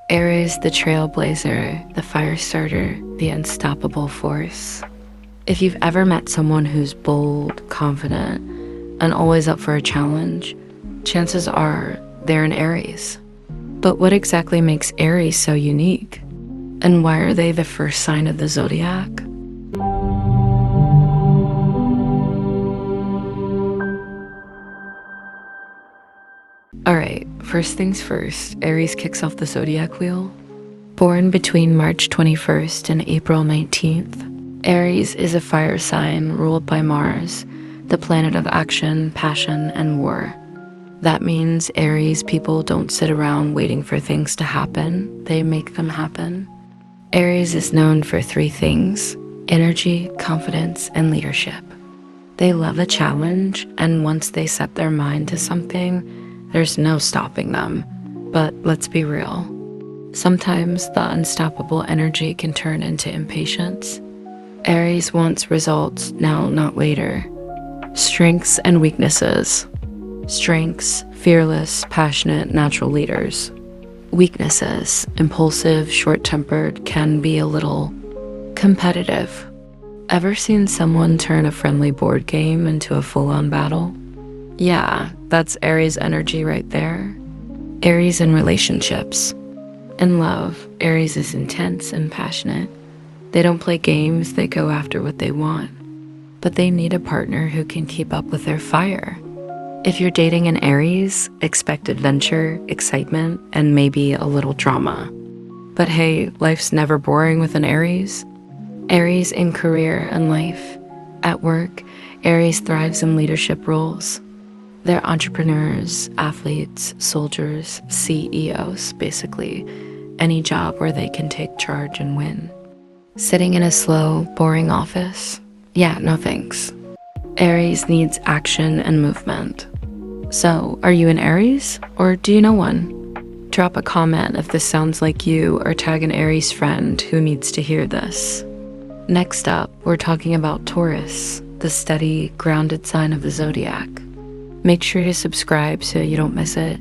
Aries, the trailblazer, the fire starter, the unstoppable force. If you've ever met someone who's bold, confident, and always up for a challenge, chances are they're an Aries. But what exactly makes Aries so unique? And why are they the first sign of the Zodiac? Alright, first things first, Aries kicks off the Zodiac wheel. Born between March 21st and April 19th, Aries is a fire sign ruled by Mars, the planet of action, passion, and war. That means Aries people don't sit around waiting for things to happen, they make them happen. Aries is known for three things: energy, confidence, and leadership. They love a challenge, and once they set their mind to something, there's no stopping them. But let's be real. Sometimes the unstoppable energy can turn into impatience. Aries wants results now, not later. Strengths and weaknesses. Strengths: fearless, passionate, natural leaders. Weaknesses: impulsive, short-tempered, can be a little competitive. Ever seen someone turn a friendly board game into a full-on battle? Yeah, that's Aries energy right there. Aries in relationships. In love, Aries is intense and passionate. They don't play games, they go after what they want. But they need a partner who can keep up with their fire. If you're dating an Aries, expect adventure, excitement, and maybe a little drama. But hey, life's never boring with an Aries. Aries in career and life. At work, Aries thrives in leadership roles. They're entrepreneurs, athletes, soldiers, CEOs, basically. Any job where they can take charge and win. Sitting in a slow, boring office? Yeah, no thanks. Aries needs action and movement. So, are you an Aries, or do you know one? Drop a comment if this sounds like you, or tag an Aries friend who needs to hear this. Next up, we're talking about Taurus, the steady, grounded sign of the Zodiac. Make sure to subscribe so you don't miss it.